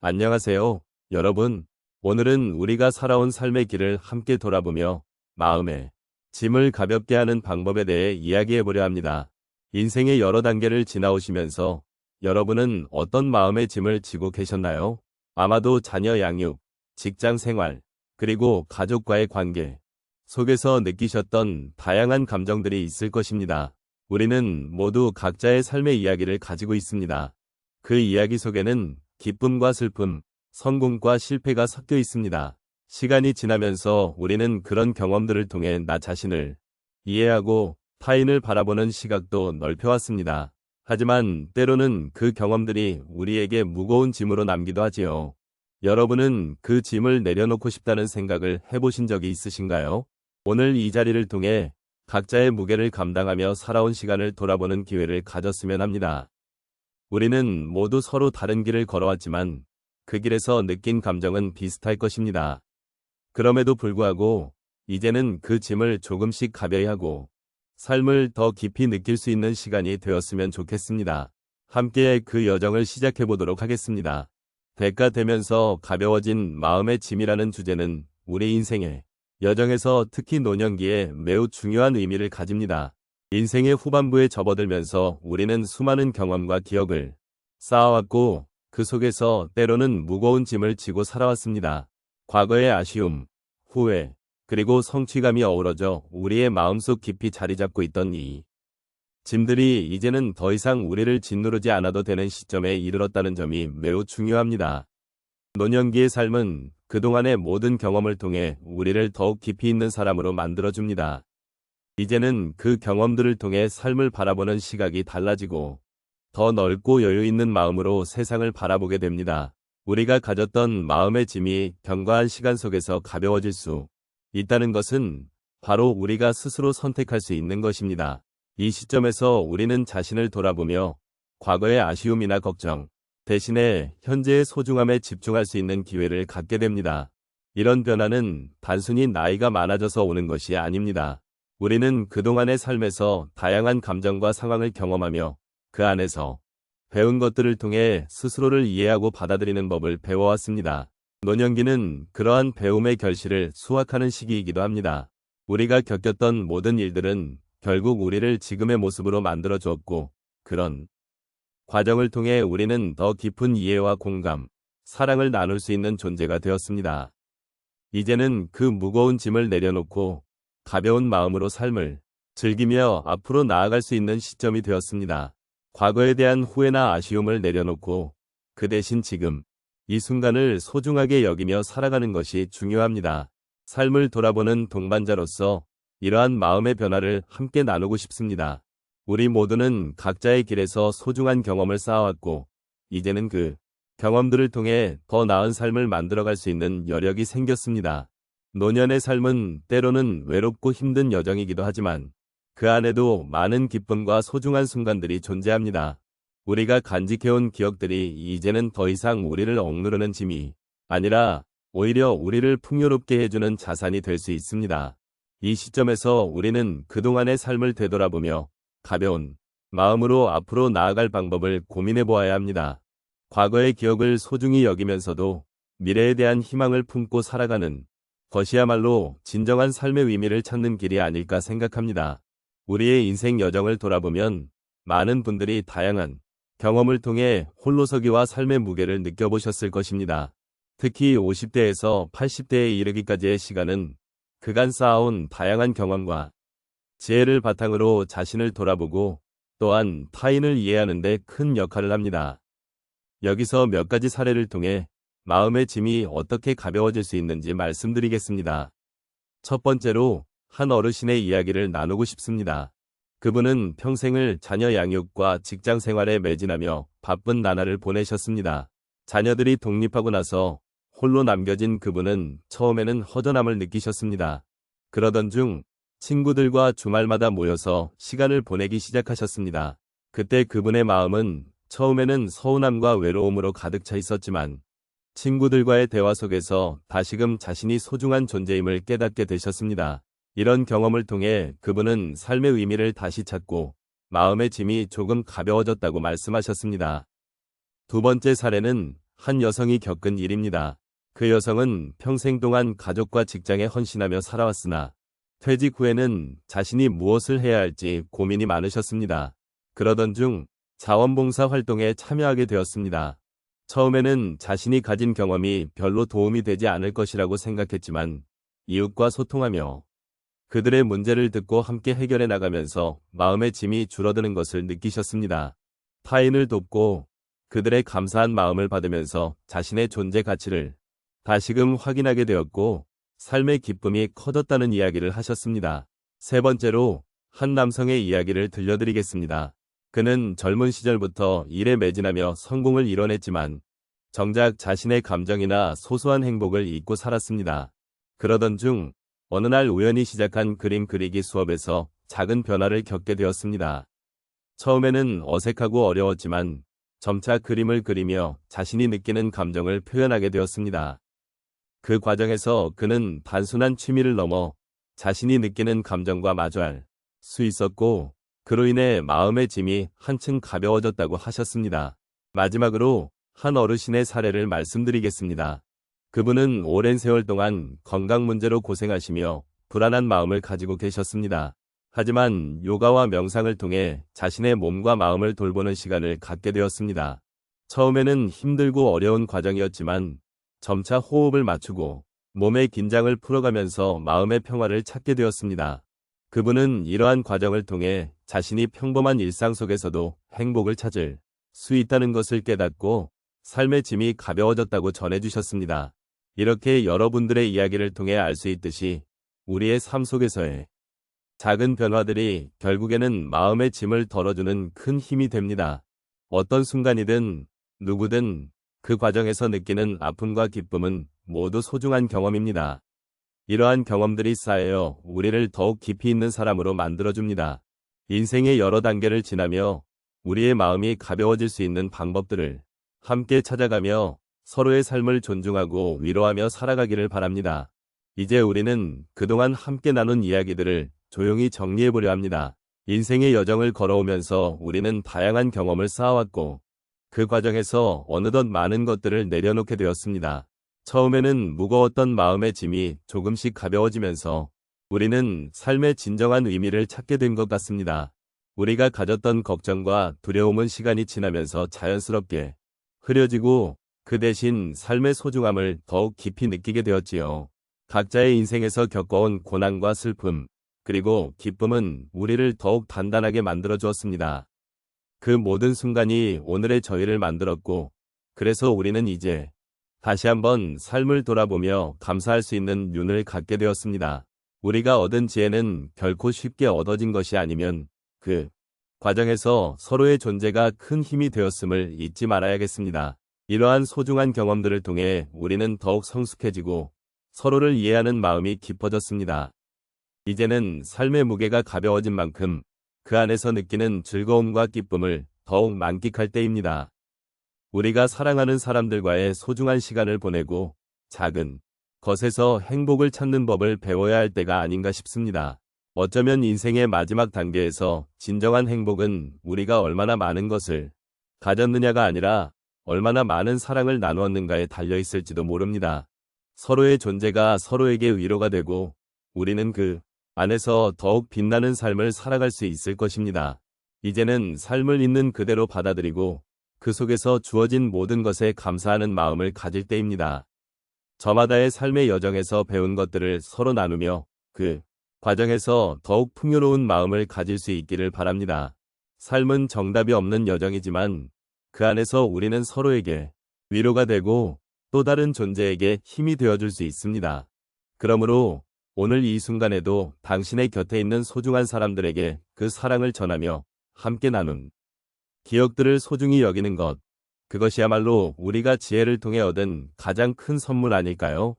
안녕하세요, 여러분. 오늘은 우리가 살아온 삶의 길을 함께 돌아보며 마음의 짐을 가볍게 하는 방법에 대해 이야기해 보려 합니다. 인생의 여러 단계를 지나오시면서 여러분은 어떤 마음의 짐을 지고 계셨나요? 아마도 자녀 양육, 직장 생활, 그리고 가족과의 관계 속에서 느끼셨던 다양한 감정들이 있을 것입니다. 우리는 모두 각자의 삶의 이야기를 가지고 있습니다. 그 이야기 속에는 기쁨과 슬픔, 성공과 실패가 섞여 있습니다. 시간이 지나면서 우리는 그런 경험들을 통해 나 자신을 이해하고 타인을 바라보는 시각도 넓혀왔습니다. 하지만 때로는 그 경험들이 우리에게 무거운 짐으로 남기도 하지요. 여러분은 그 짐을 내려놓고 싶다는 생각을 해보신 적이 있으신가요? 오늘 이 자리를 통해 각자의 무게를 감당하며 살아온 시간을 돌아보는 기회를 가졌으면 합니다. 우리는 모두 서로 다른 길을 걸어왔지만 그 길에서 느낀 감정은 비슷할 것입니다. 그럼에도 불구하고 이제는 그 짐을 조금씩 가벼이 하고 삶을 더 깊이 느낄 수 있는 시간이 되었으면 좋겠습니다. 함께 그 여정을 시작해 보도록 하겠습니다. 대가되면서 가벼워진 마음의 짐이라는 주제는 우리 인생의 여정에서 특히 노년기에 매우 중요한 의미를 가집니다. 인생의 후반부에 접어들면서 우리는 수많은 경험과 기억을 쌓아왔고 그 속에서 때로는 무거운 짐을 지고 살아왔습니다. 과거의 아쉬움, 후회, 그리고 성취감이 어우러져 우리의 마음속 깊이 자리 잡고 있던 이 짐들이 이제는 더 이상 우리를 짓누르지 않아도 되는 시점에 이르렀다는 점이 매우 중요합니다. 노년기의 삶은 그동안의 모든 경험을 통해 우리를 더욱 깊이 있는 사람으로 만들어줍니다. 이제는 그 경험들을 통해 삶을 바라보는 시각이 달라지고 더 넓고 여유 있는 마음으로 세상을 바라보게 됩니다. 우리가 가졌던 마음의 짐이 경과한 시간 속에서 가벼워질 수 있다는 것은 바로 우리가 스스로 선택할 수 있는 것입니다. 이 시점에서 우리는 자신을 돌아보며 과거의 아쉬움이나 걱정 대신에 현재의 소중함에 집중할 수 있는 기회를 갖게 됩니다. 이런 변화는 단순히 나이가 많아져서 오는 것이 아닙니다. 우리는 그동안의 삶에서 다양한 감정과 상황을 경험하며 그 안에서 배운 것들을 통해 스스로를 이해하고 받아들이는 법을 배워왔습니다. 노년기는 그러한 배움의 결실을 수확하는 시기이기도 합니다. 우리가 겪었던 모든 일들은 결국 우리를 지금의 모습으로 만들어 주었고 그런 과정을 통해 우리는 더 깊은 이해와 공감, 사랑을 나눌 수 있는 존재가 되었습니다. 이제는 그 무거운 짐을 내려놓고 가벼운 마음으로 삶을 즐기며 앞으로 나아갈 수 있는 시점이 되었습니다. 과거에 대한 후회나 아쉬움을 내려놓고 그 대신 지금 이 순간을 소중하게 여기며 살아가는 것이 중요합니다. 삶을 돌아보는 동반자로서 이러한 마음의 변화를 함께 나누고 싶습니다. 우리 모두는 각자의 길에서 소중한 경험을 쌓아왔고 이제는 그 경험들을 통해 더 나은 삶을 만들어갈 수 있는 여력이 생겼습니다. 노년의 삶은 때로는 외롭고 힘든 여정이기도 하지만 그 안에도 많은 기쁨과 소중한 순간들이 존재합니다. 우리가 간직해온 기억들이 이제는 더 이상 우리를 억누르는 짐이 아니라 오히려 우리를 풍요롭게 해주는 자산이 될 수 있습니다. 이 시점에서 우리는 그동안의 삶을 되돌아보며 가벼운 마음으로 앞으로 나아갈 방법을 고민해 보아야 합니다. 과거의 기억을 소중히 여기면서도 미래에 대한 희망을 품고 살아가는 것이야말로 진정한 삶의 의미를 찾는 길이 아닐까 생각합니다. 우리의 인생 여정을 돌아보면 많은 분들이 다양한 경험을 통해 홀로서기와 삶의 무게를 느껴보셨을 것입니다. 특히 50대에서 80대에 이르기까지의 시간은 그간 쌓아온 다양한 경험과 지혜를 바탕으로 자신을 돌아보고 또한 타인을 이해하는 데 큰 역할을 합니다. 여기서 몇 가지 사례를 통해 마음의 짐이 어떻게 가벼워질 수 있는지 말씀드리겠습니다. 첫 번째로 한 어르신의 이야기를 나누고 싶습니다. 그분은 평생을 자녀 양육과 직장 생활에 매진하며 바쁜 나날을 보내셨습니다. 자녀들이 독립하고 나서 홀로 남겨진 그분은 처음에는 허전함을 느끼셨습니다. 그러던 중 친구들과 주말마다 모여서 시간을 보내기 시작하셨습니다. 그때 그분의 마음은 처음에는 서운함과 외로움으로 가득 차 있었지만 친구들과의 대화 속에서 다시금 자신이 소중한 존재임을 깨닫게 되셨습니다. 이런 경험을 통해 그분은 삶의 의미를 다시 찾고 마음의 짐이 조금 가벼워졌다고 말씀하셨습니다. 두 번째 사례는 한 여성이 겪은 일입니다. 그 여성은 평생 동안 가족과 직장에 헌신하며 살아왔으나 퇴직 후에는 자신이 무엇을 해야 할지 고민이 많으셨습니다. 그러던 중 자원봉사 활동에 참여하게 되었습니다. 처음에는 자신이 가진 경험이 별로 도움이 되지 않을 것이라고 생각했지만 이웃과 소통하며 그들의 문제를 듣고 함께 해결해 나가면서 마음의 짐이 줄어드는 것을 느끼셨습니다. 타인을 돕고 그들의 감사한 마음을 받으면서 자신의 존재 가치를 다시금 확인하게 되었고 삶의 기쁨이 커졌다는 이야기를 하셨습니다. 세 번째로 한 남성의 이야기를 들려드리겠습니다. 그는 젊은 시절부터 일에 매진하며 성공을 이뤄냈지만 정작 자신의 감정이나 소소한 행복을 잊고 살았습니다. 그러던 중 어느 날 우연히 시작한 그림 그리기 수업에서 작은 변화를 겪게 되었습니다. 처음에는 어색하고 어려웠지만 점차 그림을 그리며 자신이 느끼는 감정을 표현하게 되었습니다. 그 과정에서 그는 단순한 취미를 넘어 자신이 느끼는 감정과 마주할 수 있었고 그로 인해 마음의 짐이 한층 가벼워졌다고 하셨습니다. 마지막으로 한 어르신의 사례를 말씀드리겠습니다. 그분은 오랜 세월 동안 건강 문제로 고생하시며 불안한 마음을 가지고 계셨습니다. 하지만 요가와 명상을 통해 자신의 몸과 마음을 돌보는 시간을 갖게 되었습니다. 처음에는 힘들고 어려운 과정이었지만 점차 호흡을 맞추고 몸의 긴장을 풀어가면서 마음의 평화를 찾게 되었습니다. 그분은 이러한 과정을 통해 자신이 평범한 일상 속에서도 행복을 찾을 수 있다는 것을 깨닫고 삶의 짐이 가벼워졌다고 전해주셨습니다. 이렇게 여러분들의 이야기를 통해 알 수 있듯이 우리의 삶 속에서의 작은 변화들이 결국에는 마음의 짐을 덜어주는 큰 힘이 됩니다. 어떤 순간이든 누구든 그 과정에서 느끼는 아픔과 기쁨은 모두 소중한 경험입니다. 이러한 경험들이 쌓여 우리를 더욱 깊이 있는 사람으로 만들어줍니다. 인생의 여러 단계를 지나며 우리의 마음이 가벼워질 수 있는 방법들을 함께 찾아가며 서로의 삶을 존중하고 위로하며 살아가기를 바랍니다. 이제 우리는 그동안 함께 나눈 이야기들을 조용히 정리해보려 합니다. 인생의 여정을 걸어오면서 우리는 다양한 경험을 쌓아왔고 그 과정에서 어느덧 많은 것들을 내려놓게 되었습니다. 처음에는 무거웠던 마음의 짐이 조금씩 가벼워지면서 우리는 삶의 진정한 의미를 찾게 된 것 같습니다. 우리가 가졌던 걱정과 두려움은 시간이 지나면서 자연스럽게 흐려지고 그 대신 삶의 소중함을 더욱 깊이 느끼게 되었지요. 각자의 인생에서 겪어온 고난과 슬픔, 그리고 기쁨은 우리를 더욱 단단하게 만들어 주었습니다. 그 모든 순간이 오늘의 저희를 만들었고, 그래서 우리는 이제 다시 한번 삶을 돌아보며 감사할 수 있는 눈을 갖게 되었습니다. 우리가 얻은 지혜는 결코 쉽게 얻어진 것이 아니면 그 과정에서 서로의 존재가 큰 힘이 되었음을 잊지 말아야겠습니다. 이러한 소중한 경험들을 통해 우리는 더욱 성숙해지고 서로를 이해하는 마음이 깊어졌습니다. 이제는 삶의 무게가 가벼워진 만큼 그 안에서 느끼는 즐거움과 기쁨을 더욱 만끽할 때입니다. 우리가 사랑하는 사람들과의 소중한 시간을 보내고 작은 것에서 행복을 찾는 법을 배워야 할 때가 아닌가 싶습니다. 어쩌면 인생의 마지막 단계에서 진정한 행복은 우리가 얼마나 많은 것을 가졌느냐가 아니라 얼마나 많은 사랑을 나누었는가에 달려있을지도 모릅니다. 서로의 존재가 서로에게 위로가 되고 우리는 그 안에서 더욱 빛나는 삶을 살아갈 수 있을 것입니다. 이제는 삶을 있는 그대로 받아들이고 그 속에서 주어진 모든 것에 감사하는 마음을 가질 때입니다. 저마다의 삶의 여정에서 배운 것들을 서로 나누며 그 과정에서 더욱 풍요로운 마음을 가질 수 있기를 바랍니다. 삶은 정답이 없는 여정이지만 그 안에서 우리는 서로에게 위로가 되고 또 다른 존재에게 힘이 되어줄 수 있습니다. 그러므로 오늘 이 순간에도 당신의 곁에 있는 소중한 사람들에게 그 사랑을 전하며 함께 나눈 기억들을 소중히 여기는 것, 그것이야말로 우리가 지혜를 통해 얻은 가장 큰 선물 아닐까요?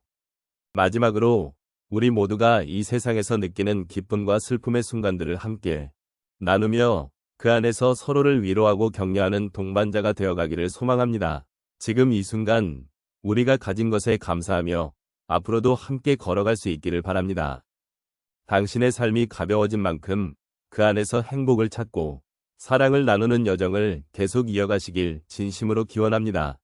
마지막으로 우리 모두가 이 세상에서 느끼는 기쁨과 슬픔의 순간들을 함께 나누며 그 안에서 서로를 위로하고 격려하는 동반자가 되어가기를 소망합니다. 지금 이 순간 우리가 가진 것에 감사하며 앞으로도 함께 걸어갈 수 있기를 바랍니다. 당신의 삶이 가벼워진 만큼 그 안에서 행복을 찾고 사랑을 나누는 여정을 계속 이어가시길 진심으로 기원합니다.